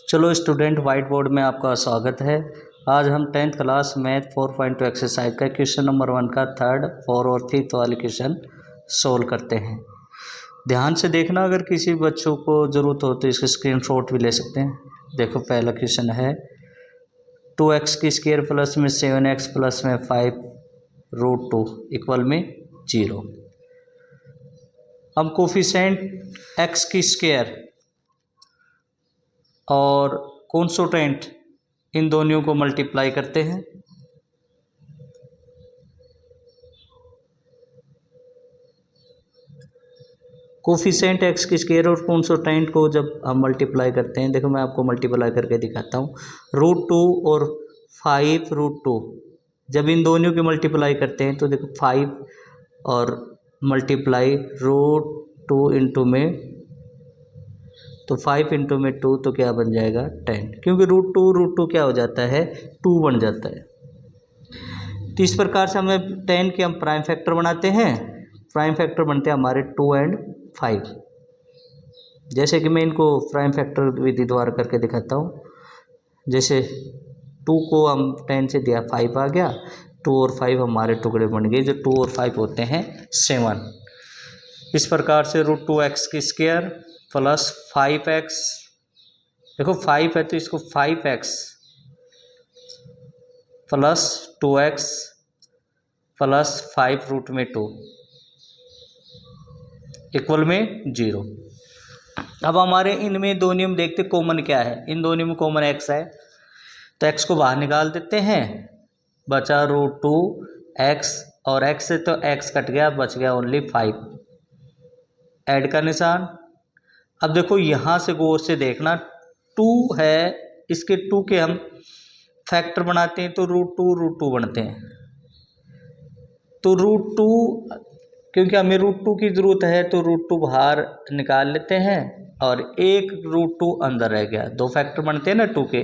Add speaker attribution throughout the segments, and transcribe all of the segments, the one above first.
Speaker 1: चलो student, white board में आपका स्वागत है। आज हम 10th क्लास मैथ 4.2 एक्सरसाइज का क्वेश्चन नंबर 1 का 3rd, 4 और 5th वाले क्वेश्चन सोल्व करते हैं। ध्यान से देखना, अगर किसी बच्चों को ज़रूरत हो तो इसके स्क्रीनशॉट भी ले सकते हैं। देखो, पहला क्वेश्चन है 2x की स्क्वायर प्लस में 7x प्लस में 5√2 इक्वल में 0। हम कोफिशिएंट x की स्क्वायर और कॉन्स्टेंट इन दोनों को मल्टीप्लाई करते हैं। कोफिशिएंट x की स्क्वायर और कॉन्स्टेंट को जब हम मल्टीप्लाई करते हैं, देखो मैं आपको मल्टीप्लाई करके दिखाता हूँ। √2 और 5√2 जब इन दोनों की मल्टीप्लाई करते हैं तो देखो 5 और मल्टीप्लाई √2 इंटू में, तो 5 इंटू में 2 तो क्या बन जाएगा 10, क्योंकि √2 क्या हो जाता है 2 बन जाता है। तो इस प्रकार से हमें 10 के हम प्राइम फैक्टर बनाते हैं। प्राइम फैक्टर बनते हैं हमारे 2 और 5। जैसे कि मैं इनको प्राइम फैक्टर विधि द्वारा करके दिखाता हूँ। जैसे 2 को हम 10 से दिया 5 आ गया, 2 और 5 हमारे टुकड़े बन गए, जो 2 और 5 होते हैं 7। इस प्रकार से √2x की स्क्वायर प्लस 5x, देखो 5 है तो इसको 5x plus 2x plus 5√2 equal में 0। अब हमारे इनमें दोनों में देखते कॉमन क्या है। इन दोनों में कॉमन x है, तो x को बाहर निकाल देते हैं, बचा √2x और x से तो x कट गया, बच गया ओनली 5। ऐड का निशान। अब देखो यहाँ से गौर से देखना, 2 है, इसके 2 के हम फैक्टर बनाते हैं तो √2 बनते हैं। तो √2, क्योंकि हमें √2 की ज़रूरत है तो √2 बाहर निकाल लेते हैं और एक √2 अंदर रह गया। 2 फैक्टर बनते हैं ना 2 के,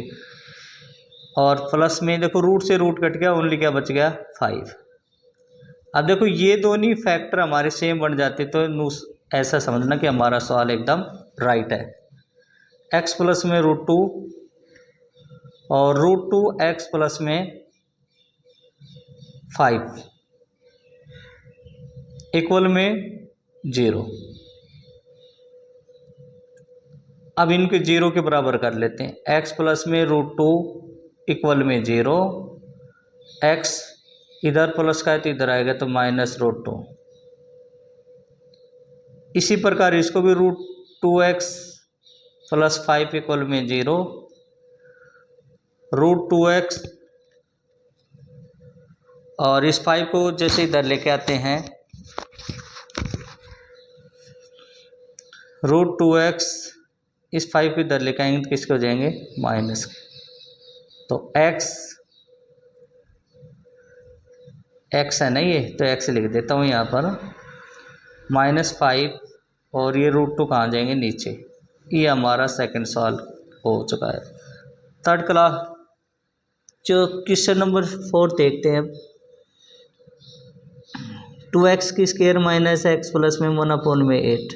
Speaker 1: और प्लस में देखो रूट से रूट कट गया, ओनली क्या बच गया 5। अब देखो ये दोनों फैक्टर हमारे सेम बन जाते तो ऐसा समझना कि हमारा सवाल एकदम राइट है। x प्लस में √2 और √2x प्लस में 5 इक्वल में 0। अब इनके 0 के बराबर कर लेते हैं। x प्लस में √2 इक्वल में 0, x इधर प्लस का है तो इधर आएगा तो माइनस √2। इसी प्रकार इसको भी √2x प्लस 5 इक्वल में 0, √2x और इस 5 को जैसे इधर लेके आते हैं, √2x इस 5 को इधर लेके आएंगे तो किसके हो जाएंगे माइनस के। तो x है ना ये, तो x लिख देता हूँ यहाँ पर, -5 और ये √2 कहाँ जाएंगे नीचे। ये हमारा सेकंड सवाल हो चुका है। 3rd क्लास जो क्वेश्चन नंबर 4 देखते हैं। 2x की स्क्वायर माइनस x प्लस में 1/8।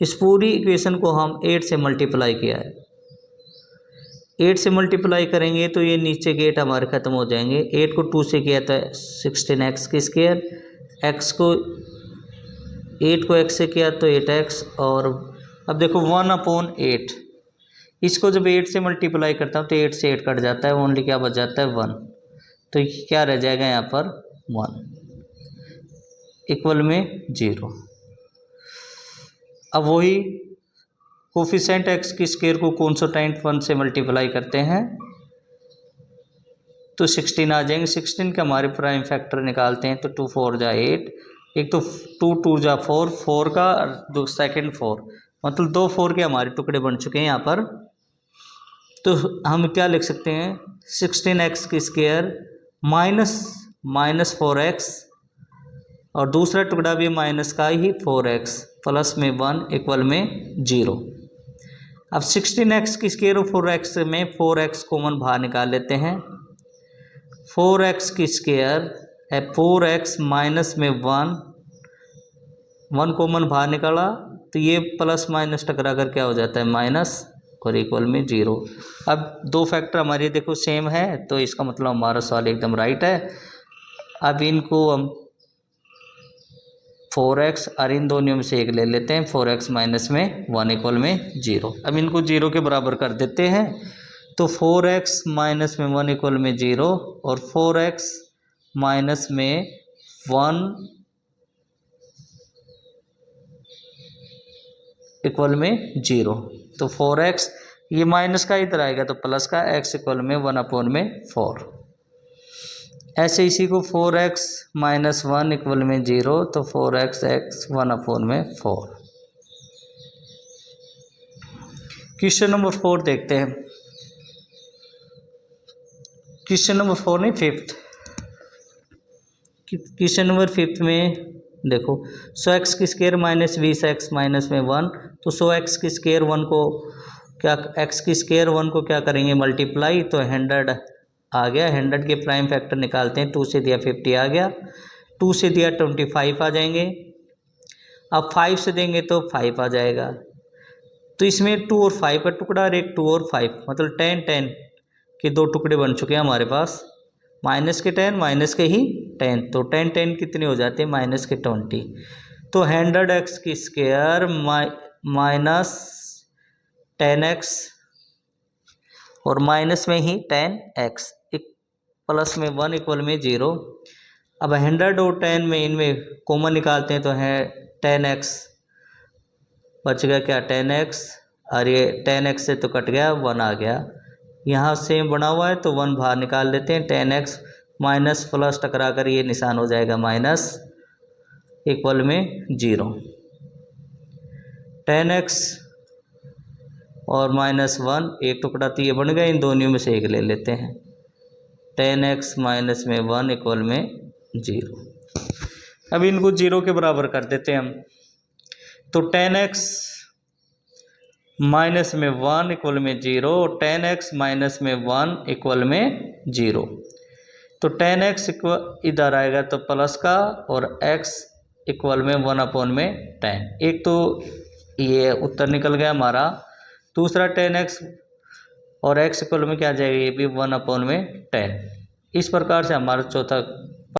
Speaker 1: इस पूरी इक्वेशन को हम 8 से मल्टीप्लाई किया है। 8 से मल्टीप्लाई करेंगे तो ये नीचे के 8 हमारे ख़त्म हो जाएंगे। 8 को 2 से किया था 16x की स्क्वायर, x को 8 को x से किया तो 8x, और अब देखो 1/8। इसको जब 8 से मल्टीप्लाई करता हूँ तो 8 से 8 कट जाता है, ओनली क्या बच जाता है 1। तो क्या रह जाएगा यहाँ पर 1 इक्वल में 0। अब वही कोफिशिएंट x की स्क्वायर को कॉन्स्टेंट 1 से मल्टीप्लाई करते हैं तो 16 आ जाएंगे। 16 के हमारे प्राइम फैक्टर निकालते हैं तो 2 4 जा 8, एक तो 2 2 जा 4, 4 का दो सेकेंड 4, मतलब 2 4 के हमारे टुकड़े बन चुके हैं यहाँ पर। तो हम क्या लिख सकते हैं, 16x की स्क्वायर माइनस 4x और दूसरा टुकड़ा भी माइनस का ही 4x प्लस में 1 इक्वल में 0। अब 16x की स्क्वायर और 4x में 4x कॉमन बाहर निकाल लेते हैं। 4x की स्क्वायर है 4x माइनस में 1 वन कॉमन बाहर निकाला तो ये प्लस माइनस टकरा कर क्या हो जाता है माइनस और इक्वल में 0। अब दो फैक्टर हमारे देखो सेम है तो इसका मतलब हमारा सवाल एकदम राइट है। अब इनको हम 4x और इन दोनों में से एक ले लेते हैं, 4x माइनस में 1 इक्वल में 0। अब इनको 0 के बराबर कर देते हैं तो 4x माइनस में 1 इक्वल में 0 और 4x माइनस में 1 इक्वल में 0। तो 4x ये माइनस का इधर आएगा तो प्लस का, x इक्वल में 1/4। ऐसे इसी को 4x माइनस 1 इक्वल में 0 तो 4x x 1/4। क्वेश्चन नंबर 4 देखते हैं। क्वेश्चन नंबर 4 नहीं, फिफ्थ। क्वेश्चन नंबर 5 में देखो 100x की स्क्वायर माइनस 20x माइनस में 1, तो 100x की स्क्वायर 1 को क्या, x की स्क्वायर 1 को क्या करेंगे मल्टीप्लाई, तो 100 आ गया। 100 के प्राइम फैक्टर निकालते हैं, 2 से दिया 50 आ गया, 2 से दिया 25 आ जाएंगे। अब 5 से देंगे तो 5 आ जाएगा। तो इसमें 2 और 5 का टुकड़ा और एक 2 और 5 मतलब 10 के दो टुकड़े बन चुके हैं हमारे पास। माइनस के 10 माइनस के ही 10 तो 10 कितने हो जाते हैं माइनस के 20। तो 100x की स्क्वायर माइनस 10x और माइनस में ही 10x प्लस में 1 इक्वल में 0। अब 100 और 10 में इनमें कॉमन निकालते हैं तो है 10x बच गया क्या 10x और ये 10x से तो कट गया 1 आ गया। यहाँ सेम बना हुआ है तो 1 बाहर निकाल लेते हैं। 10x माइनस प्लस टकरा कर ये निशान हो जाएगा माइनस इक्वल में 0। 10x और माइनस 1 एक टुकड़ा तो ये बन गया, इन दोनों में से एक ले लेते हैं। 10x माइनस में 1 इक्वल में 0। अब इनको 0 के बराबर कर देते हैं हम। तो 10x माइनस में 1 इक्वल में 0 और 10x माइनस में 1 इक्वल में 0। तो 10x इधर आएगा तो प्लस का और x इक्वल में 1/10। एक तो ये उत्तर निकल गया हमारा। दूसरा 10x और x इक्वल में क्या आ जाएगा, ये भी 1/10। इस प्रकार से हमारा चौथा